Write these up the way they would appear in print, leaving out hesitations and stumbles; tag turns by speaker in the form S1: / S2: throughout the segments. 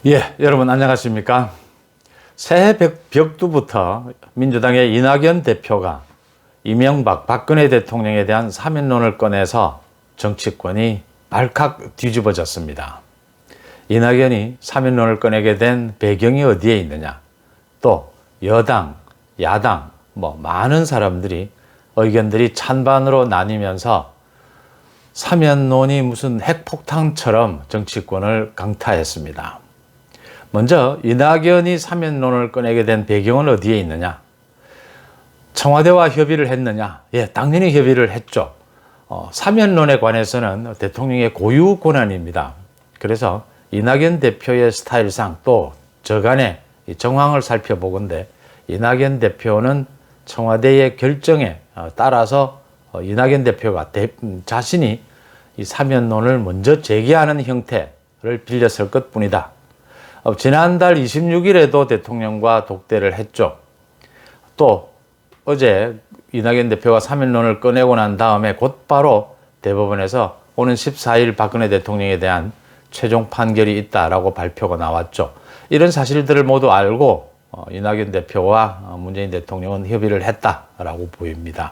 S1: 예, 여러분 안녕하십니까? 새해 벽두부터 민주당의 이낙연 대표가 이명박, 박근혜 대통령에 대한 사면론을 꺼내서 정치권이 발칵 뒤집어졌습니다. 이낙연이 사면론을 꺼내게 된 배경이 어디에 있느냐? 또 여당, 야당, 많은 사람들이 의견들이 찬반으로 나뉘면서 사면론이 무슨 핵폭탄처럼 정치권을 강타했습니다. 먼저 이낙연이 사면론을 꺼내게 된 배경은 어디에 있느냐? 청와대와 협의를 했느냐? 예, 당연히 협의를 했죠. 사면론에 관해서는 대통령의 고유 권한입니다. 그래서 이낙연 대표의 스타일상 또 저간의 정황을 살펴보건대 이낙연 대표는 청와대의 결정에 따라서 이낙연 대표가 자신이 이 사면론을 먼저 제기하는 형태를 빌렸을 것뿐이다. 지난달 26일에도 대통령과 독대를 했죠. 또 어제 이낙연 대표가 사면론을 꺼내고 난 다음에 곧바로 대법원에서 오는 14일 박근혜 대통령에 대한 최종 판결이 있다라고 발표가 나왔죠. 이런 사실들을 모두 알고 이낙연 대표와 문재인 대통령은 협의를 했다라고 보입니다.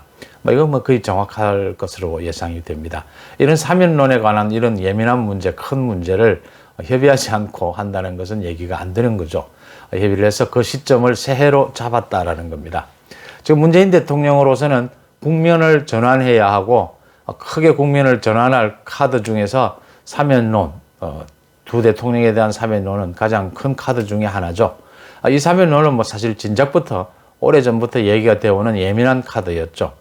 S1: 이건 거의 정확할 것으로 예상이 됩니다. 이런 사면론에 관한 이런 예민한 문제, 큰 문제를 협의하지 않고 한다는 것은 얘기가 안 되는 거죠. 협의를 해서 그 시점을 새해로 잡았다라는 겁니다. 지금 문재인 대통령으로서는 국면을 전환해야 하고 크게 국면을 전환할 카드 중에서 사면론, 두 대통령에 대한 사면론은 가장 큰 카드 중에 하나죠. 이 사면론은 사실 진작부터 오래전부터 얘기가 되어 오는 예민한 카드였죠.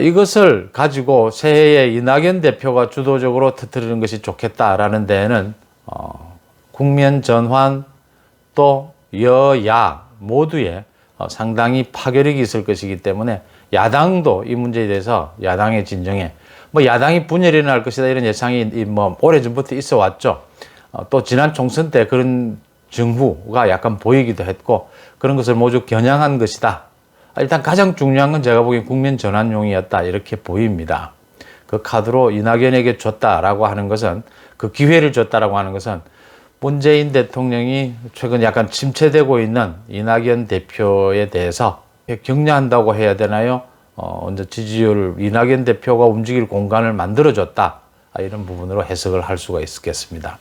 S1: 이것을 가지고 새해에 이낙연 대표가 주도적으로 터뜨리는 것이 좋겠다라는 데에는 국면 전환 또 여야 모두에 상당히 파괴력이 있을 것이기 때문에 야당도 이 문제에 대해서 야당의 진정에 야당이 분열이 날 것이다 이런 예상이 오래전부터 있어 왔죠. 또 지난 총선 때 그런 징후가 약간 보이기도 했고 그런 것을 모두 겨냥한 것이다. 일단 가장 중요한 건 제가 보기엔 국면 전환용이었다 이렇게 보입니다. 그 카드로 이낙연에게 줬다라고 하는 것은 그 기회를 줬다라고 하는 것은 문재인 대통령이 최근 약간 침체되고 있는 이낙연 대표에 대해서 격려한다고 해야 되나요? 먼저 지지율 이낙연 대표가 움직일 공간을 만들어줬다 이런 부분으로 해석을 할 수가 있겠습니다.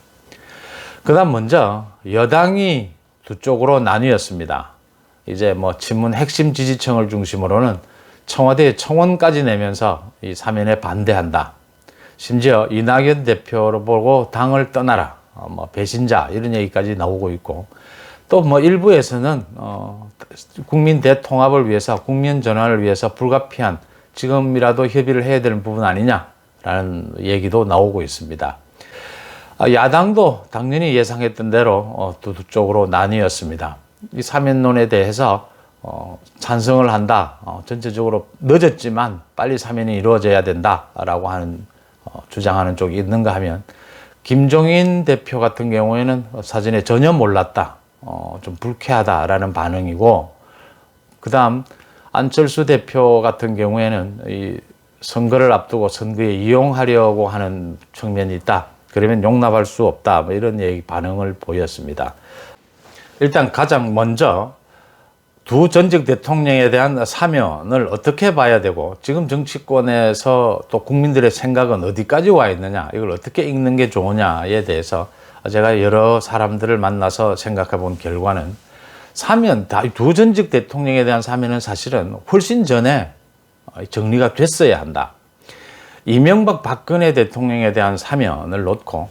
S1: 그다음 먼저 여당이 두 쪽으로 나뉘었습니다. 이제 친문 핵심 지지층을 중심으로는 청와대의 청원까지 내면서 이 사면에 반대한다. 심지어 이낙연 대표를 보고 당을 떠나라. 배신자 이런 얘기까지 나오고 있고 또 일부에서는 국민 대통합을 위해서 국면 전환을 위해서 불가피한 지금이라도 협의를 해야 되는 부분 아니냐라는 얘기도 나오고 있습니다. 야당도 당연히 예상했던 대로 두 쪽으로 나뉘었습니다. 이 사면론에 대해서 찬성을 한다. 전체적으로 늦었지만 빨리 사면이 이루어져야 된다라고 하는 주장하는 쪽이 있는가 하면 김종인 대표 같은 경우에는 사전에 전혀 몰랐다. 좀 불쾌하다라는 반응이고 그다음 안철수 대표 같은 경우에는 이 선거를 앞두고 선거에 이용하려고 하는 측면이 있다. 그러면 용납할 수 없다. 이런 반응을 보였습니다. 일단 가장 먼저 두 전직 대통령에 대한 사면을 어떻게 봐야 되고 지금 정치권에서 또 국민들의 생각은 어디까지 와 있느냐 이걸 어떻게 읽는 게 좋으냐에 대해서 제가 여러 사람들을 만나서 생각해 본 결과는 사면, 두 전직 대통령에 대한 사면은 사실은 훨씬 전에 정리가 됐어야 한다. 이명박 박근혜 대통령에 대한 사면을 놓고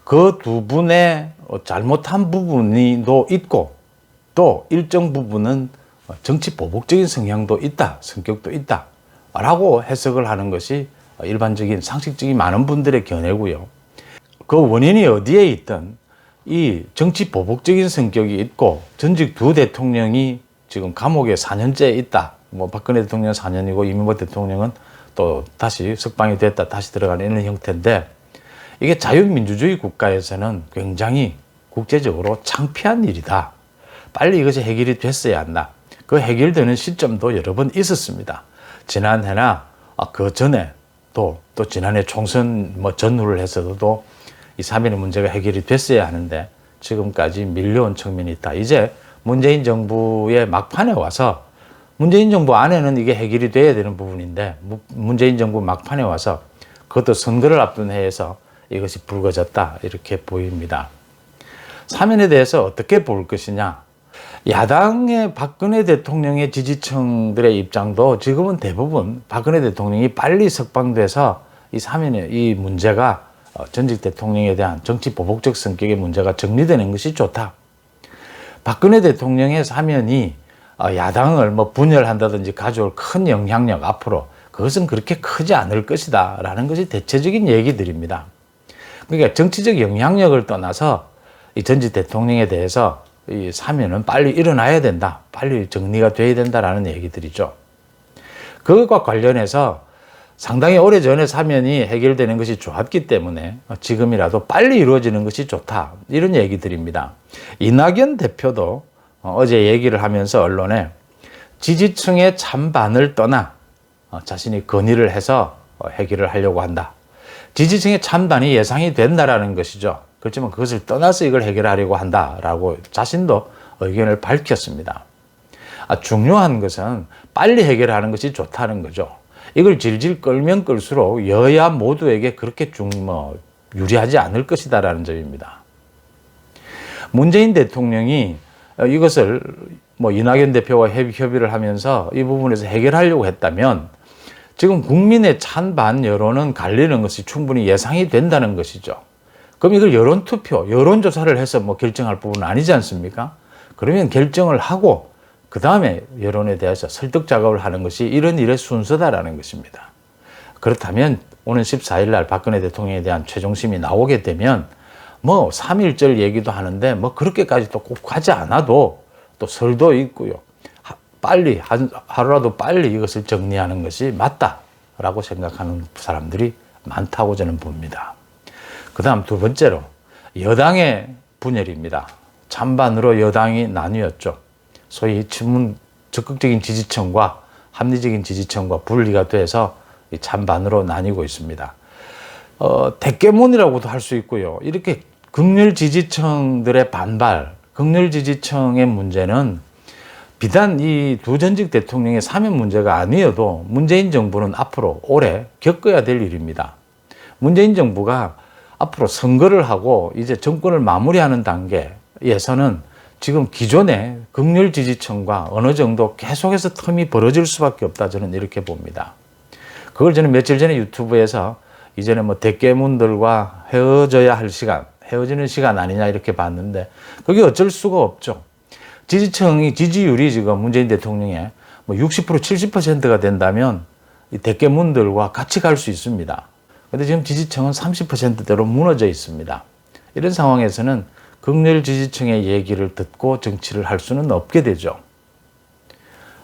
S1: 그 두 분의 잘못한 부분도 있고 또 일정 부분은 정치 보복적인 성향도 있다, 성격도 있다 라고 해석을 하는 것이 일반적인 상식적인 많은 분들의 견해고요. 그 원인이 어디에 있든 이 정치 보복적인 성격이 있고 전직 두 대통령이 지금 감옥에 4년째 있다. 박근혜 대통령은 4년이고 이명박 대통령은 또 다시 석방이 됐다, 다시 들어가는 이런 형태인데 이게 자유민주주의 국가에서는 굉장히 국제적으로 창피한 일이다. 빨리 이것이 해결이 됐어야 한다. 그 해결되는 시점도 여러 번 있었습니다. 지난해나 그 전에 또 지난해 총선 전후를 해서도 이 사면의 문제가 해결이 됐어야 하는데 지금까지 밀려온 측면이 있다. 이제 문재인 정부의 막판에 와서 문재인 정부 안에는 이게 해결이 돼야 되는 부분인데 문재인 정부 막판에 와서 그것도 선거를 앞둔 해에서 이것이 불거졌다 이렇게 보입니다. 사면에 대해서 어떻게 볼 것이냐. 야당의 박근혜 대통령의 지지층들의 입장도 지금은 대부분 박근혜 대통령이 빨리 석방돼서 이 사면의 이 문제가 전직 대통령에 대한 정치 보복적 성격의 문제가 정리되는 것이 좋다. 박근혜 대통령의 사면이 야당을 뭐 분열한다든지 가져올 큰 영향력 앞으로 그것은 그렇게 크지 않을 것이다 라는 것이 대체적인 얘기들입니다. 그러니까 정치적 영향력을 떠나서 이 전직 대통령에 대해서 이 사면은 빨리 일어나야 된다, 빨리 정리가 돼야 된다라는 얘기들이죠. 그것과 관련해서 상당히 오래전에 사면이 해결되는 것이 좋았기 때문에 지금이라도 빨리 이루어지는 것이 좋다 이런 얘기들입니다. 이낙연 대표도 어제 얘기를 하면서 언론에 지지층의 찬반을 떠나 자신이 건의를 해서 해결을 하려고 한다. 지지층의 찬반이 예상이 된다라는 것이죠. 그렇지만 그것을 떠나서 이걸 해결하려고 한다라고 자신도 의견을 밝혔습니다. 중요한 것은 빨리 해결하는 것이 좋다는 거죠. 이걸 질질 끌면 끌수록 여야 모두에게 그렇게 유리하지 않을 것이다라는 점입니다. 문재인 대통령이 이것을 이낙연 대표와 협의를 하면서 이 부분에서 해결하려고 했다면 지금 국민의 찬반 여론은 갈리는 것이 충분히 예상이 된다는 것이죠. 그럼 이걸 여론투표, 여론조사를 해서 결정할 부분은 아니지 않습니까? 그러면 결정을 하고 그 다음에 여론에 대해서 설득 작업을 하는 것이 이런 일의 순서다라는 것입니다. 그렇다면 오는 14일 날 박근혜 대통령에 대한 최종심이 나오게 되면 3.1절 얘기도 하는데 그렇게까지 또 꼭 가지 않아도 또 설도 있고요. 빨리 하루라도 빨리 이것을 정리하는 것이 맞다라고 생각하는 사람들이 많다고 저는 봅니다. 그 다음 두 번째로 여당의 분열입니다. 찬반으로 여당이 나뉘었죠. 소위 적극적인 지지층과 합리적인 지지층과 분리가 돼서 찬반으로 나뉘고 있습니다. 대깨문이라고도 할 수 있고요. 이렇게 극렬 지지층들의 반발, 극렬 지지층의 문제는 비단 이 두 전직 대통령의 사면 문제가 아니어도 문재인 정부는 앞으로 올해 겪어야 될 일입니다. 문재인 정부가 앞으로 선거를 하고 이제 정권을 마무리하는 단계에서는 지금 기존의 극렬 지지층과 어느 정도 계속해서 틈이 벌어질 수밖에 없다 저는 이렇게 봅니다. 그걸 저는 며칠 전에 유튜브에서 이전에 대깨문들과 헤어져야 할 시간, 헤어지는 시간 아니냐 이렇게 봤는데 그게 어쩔 수가 없죠. 지지율이 지금 문재인 대통령의 60% 70%가 된다면 이 대깨문들과 같이 갈 수 있습니다. 그런데 지금 지지층은 30%대로 무너져 있습니다. 이런 상황에서는 극렬 지지층의 얘기를 듣고 정치를 할 수는 없게 되죠.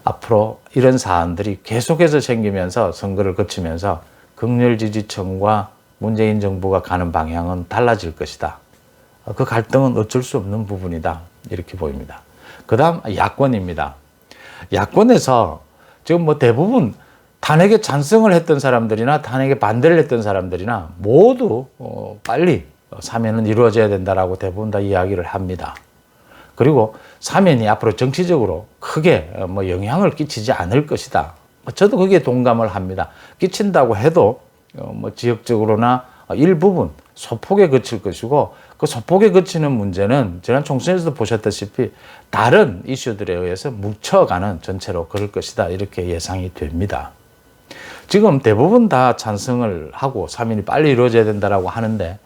S1: 앞으로 이런 사안들이 계속해서 생기면서 선거를 거치면서 극렬 지지층과 문재인 정부가 가는 방향은 달라질 것이다. 그 갈등은 어쩔 수 없는 부분이다. 이렇게 보입니다. 그 다음 야권입니다. 야권에서 지금 대부분 탄핵에 찬성을 했던 사람들이나 탄핵에 반대를 했던 사람들이나 모두 빨리 사면은 이루어져야 된다라고 대부분 다 이야기를 합니다. 그리고 사면이 앞으로 정치적으로 크게 영향을 끼치지 않을 것이다. 저도 거기에 동감을 합니다. 끼친다고 해도 지역적으로나 일부분 소폭에 그칠 것이고 그 소폭에 그치는 문제는 지난 총선에서도 보셨다시피 다른 이슈들에 의해서 뭉쳐가는 전체로 그럴 것이다. 이렇게 예상이 됩니다. 지금 대부분 다 찬성을 하고 사면이 빨리 이루어져야 된다라고 하는데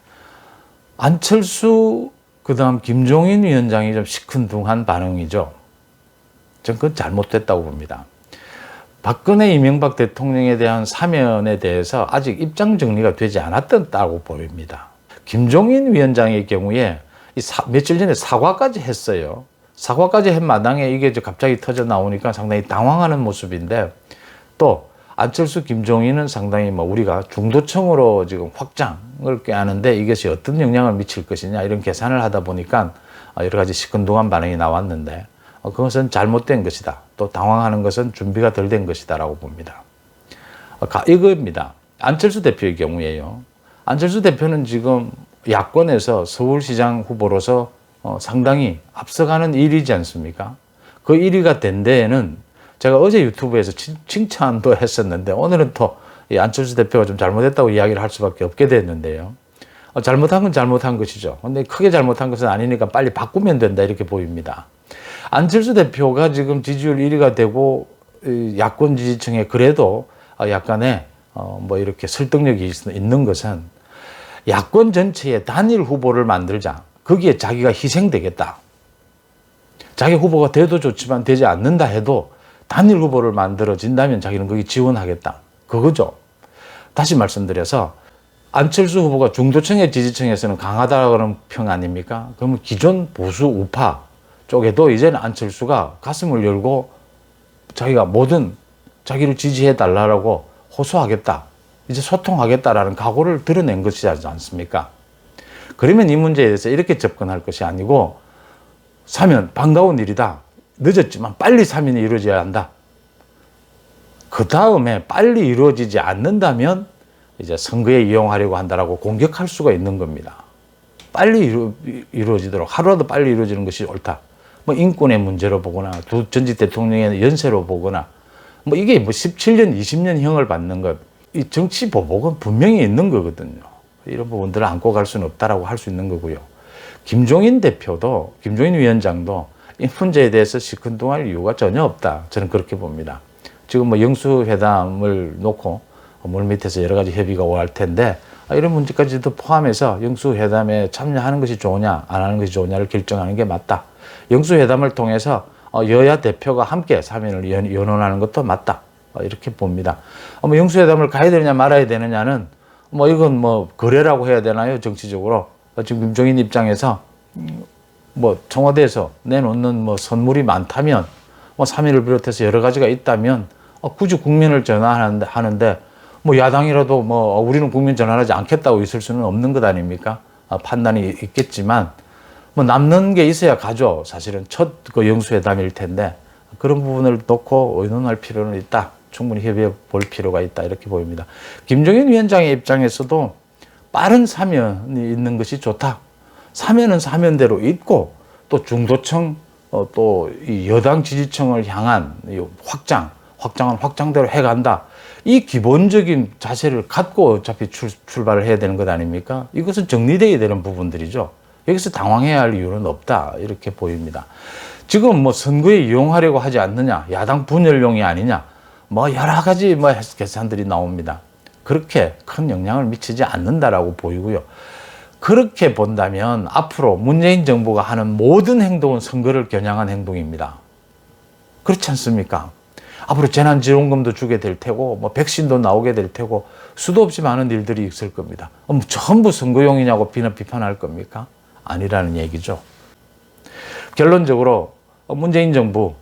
S1: 안철수 그다음 김종인 위원장이 좀 시큰둥한 반응이죠. 저는 그건 잘못됐다고 봅니다. 박근혜 이명박 대통령에 대한 사면에 대해서 아직 입장 정리가 되지 않았다고 보입니다. 김종인 위원장의 경우에 며칠 전에 사과까지 했어요. 사과까지 한 마당에 이게 갑자기 터져 나오니까 상당히 당황하는 모습인데 또 안철수, 김종인은 상당히 우리가 중도층으로 지금 확장을 꾀하는데 이것이 어떤 영향을 미칠 것이냐 이런 계산을 하다 보니까 여러 가지 시큰둥한 반응이 나왔는데 그것은 잘못된 것이다. 또 당황하는 것은 준비가 덜 된 것이다라고 봅니다. 이겁니다. 안철수 대표의 경우에요. 안철수 대표는 지금 야권에서 서울시장 후보로서 상당히 앞서가는 일이지 않습니까? 그 1위가 된 데에는 제가 어제 유튜브에서 칭찬도 했었는데 오늘은 또 이 안철수 대표가 좀 잘못했다고 이야기를 할 수밖에 없게 됐는데요. 잘못한 건 잘못한 것이죠. 근데 크게 잘못한 것은 아니니까 빨리 바꾸면 된다 이렇게 보입니다. 안철수 대표가 지금 지지율 1위가 되고 야권 지지층에 그래도 약간의 뭐 이렇게 설득력이 있는 것은 야권 전체에 단일 후보를 만들자. 거기에 자기가 희생되겠다. 자기 후보가 돼도 좋지만 되지 않는다 해도 단일 후보를 만들어진다면 자기는 거기 지원하겠다. 그거죠. 다시 말씀드려서 안철수 후보가 중도층의 지지층에서는 강하다는 평 아닙니까? 그러면 기존 보수 우파 쪽에도 이제는 안철수가 가슴을 열고 자기가 뭐든 자기를 지지해 달라고 호소하겠다. 이제 소통하겠다라는 각오를 드러낸 것이지 않습니까? 그러면 이 문제에 대해서 이렇게 접근할 것이 아니고 사면 반가운 일이다. 늦었지만 빨리 사면이 이루어져야 한다. 그 다음에 빨리 이루어지지 않는다면 이제 선거에 이용하려고 한다라고 공격할 수가 있는 겁니다. 빨리 이루어지도록 하루라도 빨리 이루어지는 것이 옳다. 뭐 인권의 문제로 보거나 두 전직 대통령의 연세로 보거나 뭐 이게 뭐 17년, 20년형을 받는 것, 이 정치 보복은 분명히 있는 거거든요. 이런 부분들을 안고 갈 수는 없다라고 할 수 있는 거고요. 김종인 대표도, 김종인 위원장도 이 문제에 대해서 시큰둥할 이유가 전혀 없다. 저는 그렇게 봅니다. 지금 뭐 영수회담을 놓고 물밑에서 여러 가지 협의가 오갈 텐데 이런 문제까지도 포함해서 영수회담에 참여하는 것이 좋으냐 안 하는 것이 좋으냐를 결정하는 게 맞다. 영수회담을 통해서 여야 대표가 함께 사면을 연원하는 것도 맞다. 이렇게 봅니다. 뭐 영수회담을 가야 되느냐 말아야 되느냐는 뭐 이건 뭐 거래라고 해야 되나요? 정치적으로. 지금 김종인 입장에서 뭐 청와대에서 내놓는 뭐 선물이 많다면 뭐 사면을 비롯해서 여러 가지가 있다면 굳이 국민을 전환하는데 뭐 야당이라도 뭐 우리는 국민 전환하지 않겠다고 있을 수는 없는 것 아닙니까? 판단이 있겠지만 뭐 남는 게 있어야 가죠. 사실은 첫 그 영수회담일 텐데 그런 부분을 놓고 의논할 필요는 있다. 충분히 협의해 볼 필요가 있다. 이렇게 보입니다. 김종인 위원장의 입장에서도 빠른 사면이 있는 것이 좋다. 사면은 사면대로 있고 또 중도층 또 이 여당 지지층을 향한 확장은 확장대로 해간다. 이 기본적인 자세를 갖고 어차피 출발을 해야 되는 것 아닙니까? 이것은 정리되어야 되는 부분들이죠. 여기서 당황해야 할 이유는 없다. 이렇게 보입니다. 지금 뭐 선거에 이용하려고 하지 않느냐, 야당 분열용이 아니냐, 뭐 여러 가지 뭐 계산들이 나옵니다. 그렇게 큰 영향을 미치지 않는다라고 보이고요. 그렇게 본다면 앞으로 문재인 정부가 하는 모든 행동은 선거를 겨냥한 행동입니다. 그렇지 않습니까? 앞으로 재난지원금도 주게 될 테고, 뭐 백신도 나오게 될 테고, 수도 없이 많은 일들이 있을 겁니다. 전부 선거용이냐고 비판할 겁니까? 아니라는 얘기죠. 결론적으로 문재인 정부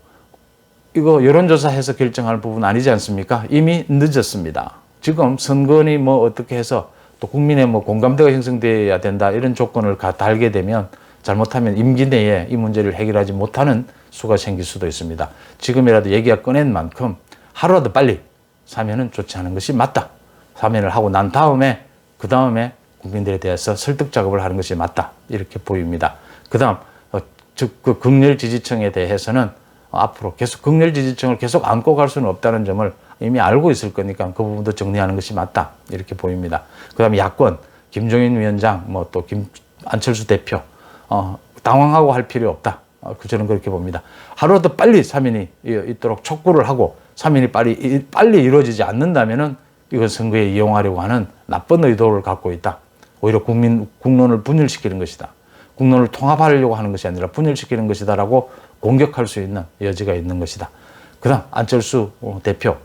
S1: 이거 여론조사해서 결정할 부분 아니지 않습니까? 이미 늦었습니다. 지금 선거니 뭐 어떻게 해서 또 국민의 뭐 공감대가 형성돼야 된다 이런 조건을 달게 되면 잘못하면 임기 내에 이 문제를 해결하지 못하는 수가 생길 수도 있습니다. 지금이라도 얘기가 꺼낸 만큼 하루라도 빨리 사면은 좋지 않은 것이 맞다. 사면을 하고 난 다음에 그 다음에 국민들에 대해서 설득 작업을 하는 것이 맞다. 이렇게 보입니다. 그다음 그 극렬 지지층에 대해서는 앞으로 계속 극렬 지지층을 계속 안고 갈 수는 없다는 점을 이미 알고 있을 거니까 그 부분도 정리하는 것이 맞다. 이렇게 보입니다. 그다음에 야권 김종인 위원장 뭐 또 안철수 대표 당황하고 할 필요 없다. 저는 그렇게 봅니다. 하루라도 빨리 사면이 있도록 촉구를 하고 사면이 빨리 이루어지지 않는다면은 이건 선거에 이용하려고 하는 나쁜 의도를 갖고 있다. 오히려 국론을 분열시키는 것이다. 국론을 통합하려고 하는 것이 아니라 분열시키는 것이다라고 공격할 수 있는 여지가 있는 것이다. 그다음 안철수 대표,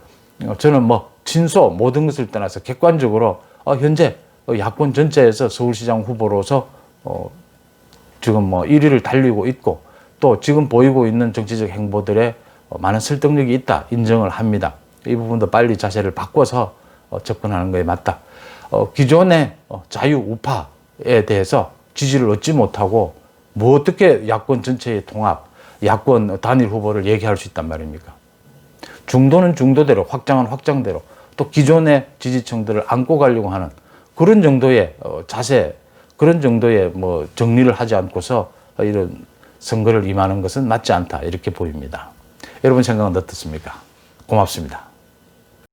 S1: 저는 뭐 친소 모든 것을 떠나서 객관적으로 현재 야권 전체에서 서울시장 후보로서 지금 뭐 1위를 달리고 있고 또 지금 보이고 있는 정치적 행보들에 많은 설득력이 있다 인정을 합니다. 이 부분도 빨리 자세를 바꿔서 접근하는 것에 맞다. 기존의 자유 우파에 대해서 지지를 얻지 못하고 뭐 어떻게 야권 전체의 통합, 야권 단일 후보를 얘기할 수 있단 말입니까? 중도는 중도대로, 확장은 확장대로, 또 기존의 지지층들을 안고 가려고 하는 그런 정도의 자세, 그런 정도의 뭐 정리를 하지 않고서 이런 선거를 임하는 것은 맞지 않다 이렇게 보입니다. 여러분 생각은 어떻습니까? 고맙습니다.